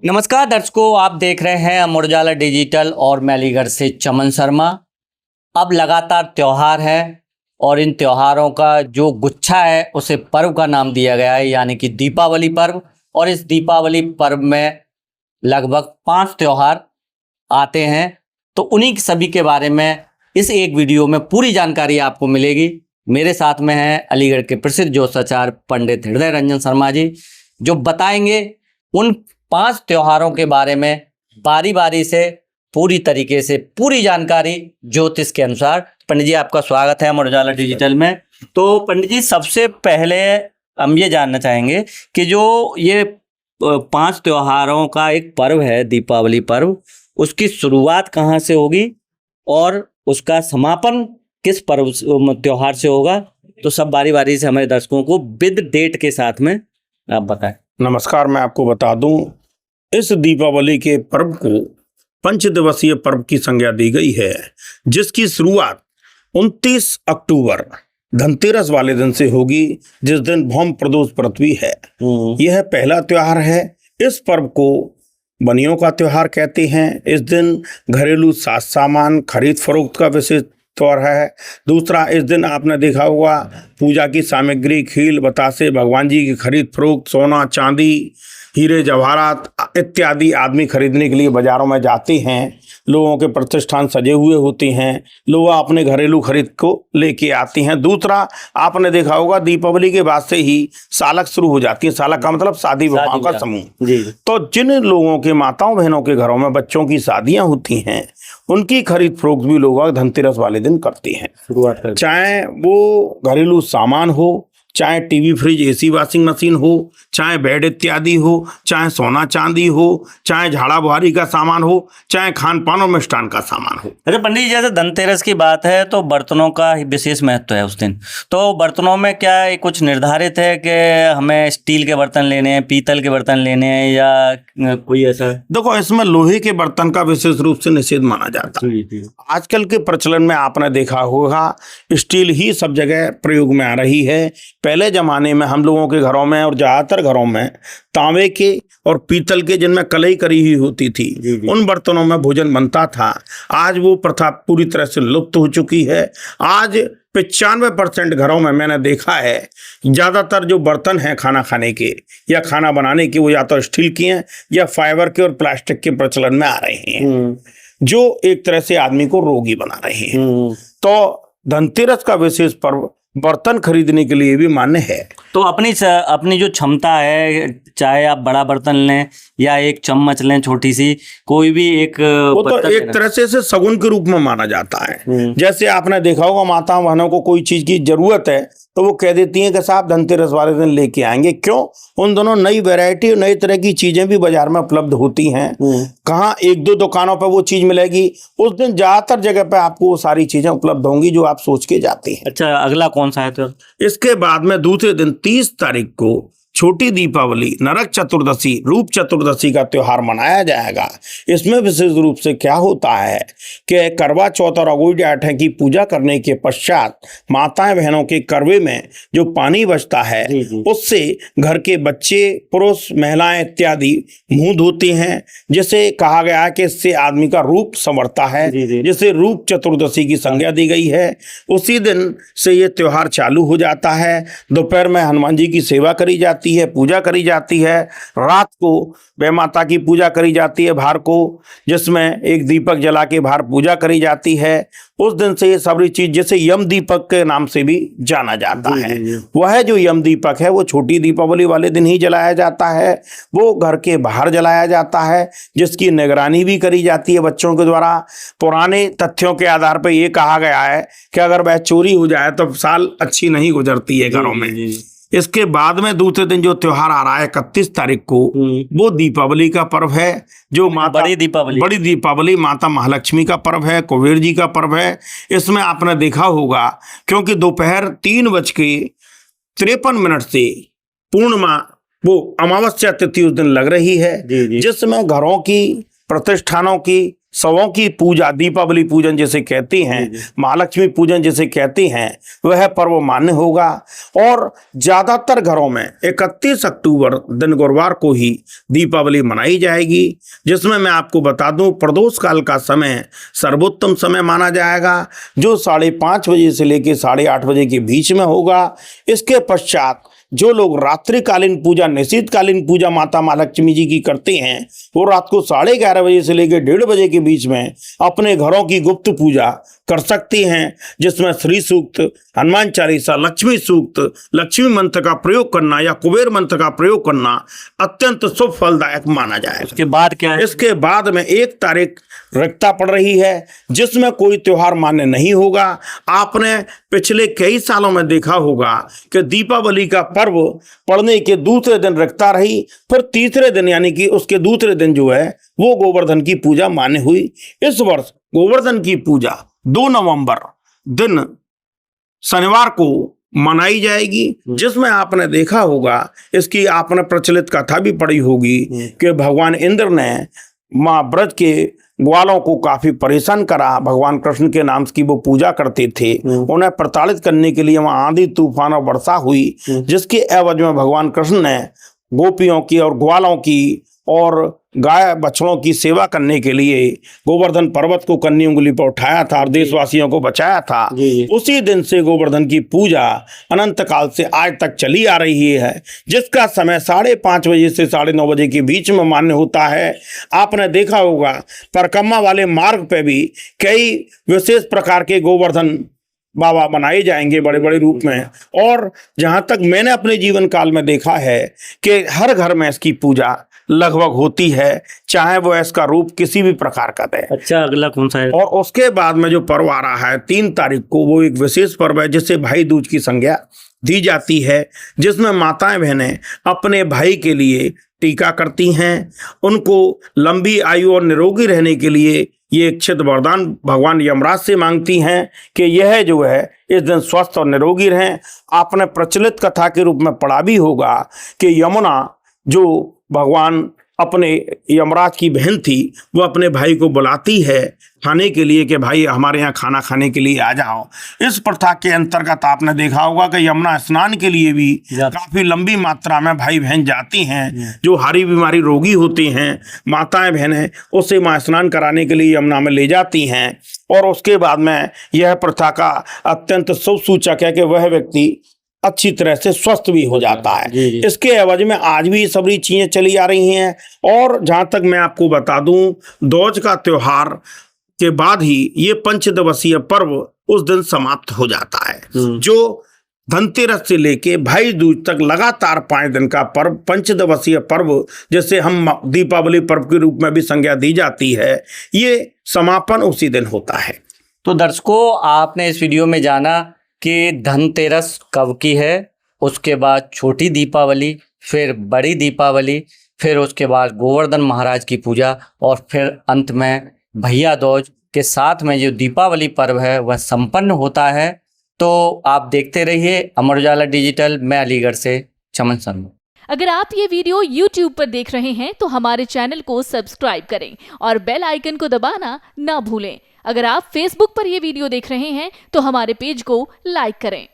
नमस्कार दर्शकों, आप देख रहे हैं अमर उजाला डिजिटल और मैं अलीगढ़ से चमन शर्मा। अब लगातार त्यौहार है और इन त्योहारों का जो गुच्छा है उसे पर्व का नाम दिया गया है, यानी कि दीपावली पर्व। और इस दीपावली पर्व में लगभग 5 त्यौहार आते हैं, तो उन्हीं सभी के बारे में इस एक वीडियो में पूरी जानकारी आपको मिलेगी। मेरे साथ में हैं अलीगढ़ के प्रसिद्ध ज्योतिषाचार्य पंडित हृदय रंजन शर्मा जी, जो बताएंगे उन 5 त्योहारों के बारे में बारी बारी से पूरी तरीके से पूरी जानकारी ज्योतिष के अनुसार। पंडित जी, आपका स्वागत है अमर उजाला डिजिटल में। तो पंडित जी, सबसे पहले हम ये जानना चाहेंगे कि जो ये 5 त्योहारों का एक पर्व है दीपावली पर्व, उसकी शुरुआत कहाँ से होगी और उसका समापन किस पर्व त्योहार से होगा। तो सब बारी बारी से हमारे दर्शकों को विद डेट के साथ में आप बताएं। नमस्कार, मैं आपको बता दूं, इस दीपावली के पर्व को 5 दिवसीय पर्व की संज्ञा दी गई है, जिसकी शुरुआत 29 अक्टूबर धनतेरस वाले दिन से होगी, जिस दिन भौम प्रदोष पृथ्वी है। यह पहला त्योहार है। इस पर्व को बनियों का त्योहार कहते हैं। इस दिन घरेलू साज सामान खरीद फरोख्त का विशेष त्योहार है। दूसरा, इस दिन आपने देखा होगा पूजा की सामग्री, खील बतासे, भगवान जी की खरीद फरोख्त, सोना चांदी, हीरे जवाहरात इत्यादि आदमी खरीदने के लिए बाजारों में जाते हैं। लोगों के प्रतिष्ठान सजे हुए होते हैं, लोग अपने घरेलू खरीद को लेके आते हैं। दूसरा, आपने देखा होगा दीपावली के बाद से ही सालक शुरू हो जाती है। सालक का मतलब शादी विवाह का समूह। तो जिन लोगों के माताओं बहनों के घरों में बच्चों की शादियां होती हैं, उनकी खरीद फरोख्त भी लोग धनतेरस वाले दिन करते हैं। चाहे वो घरेलू सामान हो, चाहे TV, fridge, AC, washing machine हो, चाहे बेड इत्यादि हो, चाहे सोना चांदी हो, चाहे झाड़ा बुहारी का सामान हो, चाहे खान पान और मिष्ठान का सामान हो। अच्छा पंडित जी, जैसे धनतेरस की बात है तो बर्तनों का विशेष महत्व है उस दिन। तो बर्तनों में क्या कुछ निर्धारित है कि हमें स्टील के बर्तन लेने हैं, पीतल के बर्तन लेने हैं, या कोई ऐसा? देखो, इसमें लोहे के बर्तन का विशेष रूप से निषेध माना जाता है। आजकल के प्रचलन में आपने देखा होगा स्टील ही सब जगह प्रयोग में आ रही है। पहले जमाने में हम लोगों के घरों में और ज्यादातर घरों में तांबे के और पीतल के, जिनमें कलई करी हुई होती थी, उन बर्तनों में भोजन बनता था। आज वो प्रथा पूरी तरह से लुप्त हो चुकी है। आज 95% घरों में मैंने देखा है ज्यादातर जो बर्तन हैं खाना खाने के या खाना बनाने के, वो या तो स्टील के हैं या फाइबर के और प्लास्टिक के प्रचलन में आ रहे हैं, जो एक तरह से आदमी को रोगी बना रहे हैं। तो धनतेरस का विशेष पर्व बर्तन खरीदने के लिए भी मान्य है। तो अपनी जो क्षमता है, चाहे आप बड़ा बर्तन लें या एक चम्मच लें छोटी सी, कोई भी एक, वो तो एक तरह से शगुन के रूप में माना जाता है। जैसे आपने देखा होगा माता बहनों को कोई चीज की जरूरत है तो वो कह देती हैं कि साहब धनतेरस वाले दिन लेके आएंगे। क्यों? उन दोनों नई वैरायटी और नई तरह की चीजें भी बाजार में उपलब्ध होती हैं। कहाँ 1-2 दुकानों पर वो चीज मिलेगी, उस दिन ज्यादातर जगह पे आपको वो सारी चीजें उपलब्ध होंगी जो आप सोच के जाते हैं। अच्छा, अगला कौन सा है? तो इसके बाद में दूसरे दिन 30 तारीख को छोटी दीपावली, नरक चतुर्दशी, रूप चतुर्दशी का त्योहार मनाया जाएगा। इसमें विशेष रूप से क्या होता है कि करवा चौथ और अगोई आठे की पूजा करने के पश्चात माताएं बहनों के करवे में जो पानी बचता है उससे घर के बच्चे, पुरुष, महिलाएं इत्यादि मुंह धोते हैं, जिसे कहा गया है कि इससे आदमी का रूप संवरता है, जिसे रूप चतुर्दशी की संज्ञा दी गई है। उसी दिन से ये त्योहार चालू हो जाता है। दोपहर में हनुमान जी की सेवा करी जाती है, पूजा करी जाती है। रात को वह माता की पूजा करी जाती है भार को, जिसमें एक दीपक जला के भार पूजा करी जाती है। उस दिन से ये सारी चीज, जैसे यम दीपक के नाम से भी जाना जाता है, वह जो यम दीपक है वो छोटी दीपावली वाले दिन ही जलाया जाता है। वो घर के बाहर जलाया जाता है, जिसकी निगरानी भी करी जाती है बच्चों के द्वारा। पुराने तथ्यों के आधार पर यह कहा गया है कि अगर वह चोरी हो जाए तो साल अच्छी नहीं गुजरती है घरों में। इसके बाद में दूसरे दिन जो त्योहार आ रहा है 31 तारीख को, वो दीपावली का पर्व है, जो माता बड़ी दीपावली माता महालक्ष्मी का पर्व है, कुबेर जी का पर्व है। इसमें आपने देखा होगा क्योंकि दोपहर 3:53 से पूर्णिमा, वो अमावस्या तिथि उस दिन लग रही है, जिसमें घरों की, प्रतिष्ठानों की, शवों की पूजा, दीपावली पूजन जिसे कहते हैं, महालक्ष्मी पूजन जिसे कहते हैं, वह पर्व मान्य होगा। और ज्यादातर घरों में 31 अक्टूबर दिन गुरुवार को ही दीपावली मनाई जाएगी, जिसमें मैं आपको बता दूं प्रदोष काल का समय सर्वोत्तम समय माना जाएगा, जो 5:30 बजे से लेकर 8:30 बजे के बीच में होगा। इसके पश्चात जो लोग रात्रिकालीन पूजा, निशीथकालीन पूजा माता महालक्ष्मी जी की करते हैं, वो रात को 11:30 बजे से लेकर 1:30 बजे के बीच में अपने घरों की गुप्त पूजा कर सकती हैं, जिसमें श्री सूक्त, हनुमान चालीसा, लक्ष्मी सूक्त, लक्ष्मी मंत्र का प्रयोग करना या कुबेर मंत्र का प्रयोग करना अत्यंत शुभ फलदायक माना जाए। उसके बाद क्या है? इसके बाद में 1 तारीख रिक्ता पड़ रही है, जिसमें कोई त्योहार मान्य नहीं होगा। आपने पिछले कई सालों में देखा होगा कि दीपावली का पर्व पड़ने के दूसरे दिन रिक्ता रही, फिर तीसरे दिन यानी कि उसके दूसरे दिन जो है वो गोवर्धन की पूजा मान्य हुई। इस वर्ष गोवर्धन की पूजा 2 नवंबर दिन शनिवार को मनाई जाएगी, जिसमें आपने देखा होगा, इसकी आपने प्रचलित कथा भी पढ़ी होगी कि भगवान इंद्र ने माँ ब्रज के ग्वालों को काफी परेशान करा। भगवान कृष्ण के नाम की वो पूजा करते थे, उन्हें प्रताड़ित करने के लिए वहां आंधी तूफान और वर्षा हुई, जिसके एवज में भगवान कृष्ण ने गोपियों की और ग्वालों की और गाय बछड़ों की सेवा करने के लिए गोवर्धन पर्वत को कन्नी उंगली पर उठाया था और देशवासियों को बचाया था। उसी दिन से गोवर्धन की पूजा अनंत काल से आज तक चली आ रही है, जिसका समय 5:30 बजे से 9:30 बजे के बीच में मान्य होता है। आपने देखा होगा परिक्रमा वाले मार्ग पे भी कई विशेष प्रकार के गोवर्धन बाबा बनाए जाएंगे बड़े बड़े रूप में। और जहां तक मैंने अपने जीवन काल में देखा है कि हर घर में इसकी पूजा लगभग होती है, चाहे वो इसका रूप किसी भी प्रकार का दे। अच्छा, अगला कौन सा है? और उसके बाद में जो पर्व आ रहा है 3 तारीख को, वो एक विशेष पर्व है जिसे भाई दूज की संज्ञा दी जाती है, जिसमें माताएं बहनें अपने भाई के लिए टीका करती हैं, उनको लंबी आयु और निरोगी रहने के लिए ये इच्छित वरदान भगवान यमराज से मांगती हैं कि यह जो है इस दिन स्वस्थ और निरोगी रहें। आपने प्रचलित कथा के रूप में पढ़ा भी होगा कि यमुना जो भगवान अपने यमराज की बहन थी, वो अपने भाई को बुलाती है खाने के लिए कि भाई हमारे यहाँ खाना खाने के लिए आ जाओ। इस प्रथा के अंतर्गत आपने देखा होगा कि यमुना स्नान के लिए भी काफी लंबी मात्रा में भाई बहन जाती हैं। जो हारी बीमारी रोगी होते हैं, माताएं बहनें उसे माँ स्नान कराने के लिए यमुना में ले जाती हैं। और उसके बाद में यह प्रथा का अत्यंत शुभ सूचक है कि वह व्यक्ति अच्छी तरह से स्वस्थ भी हो जाता है। इसके एवज में आज भी सभी चीजें चली आ रही हैं। और जहां तक मैं आपको बता दूं, दूज का त्योहार के बाद ही ये 5 दिवसीय पर्व उस दिन समाप्त हो जाता है, जो धनतेरस से लेके भाई दूज तक लगातार 5 दिन का पर्व, 5 दिवसीय पर्व, जैसे हम दीपावली पर्व के रूप में भी संज्ञा दी जाती है, ये समापन उसी दिन होता है। तो दर्शकों, आपने इस वीडियो में जाना कि धनतेरस कब की है, उसके बाद छोटी दीपावली, फिर बड़ी दीपावली, फिर उसके बाद गोवर्धन महाराज की पूजा, और फिर अंत में भैया दूज के साथ में जो दीपावली पर्व है वह संपन्न होता है। तो आप देखते रहिए अमर उजाला डिजिटल। मैं अलीगढ़ से चमन शर्मा। अगर आप ये वीडियो YouTube पर देख रहे हैं तो हमारे चैनल को सब्सक्राइब करें और बेल आइकन को दबाना ना भूलें। अगर आप Facebook पर ये वीडियो देख रहे हैं तो हमारे पेज को लाइक करें।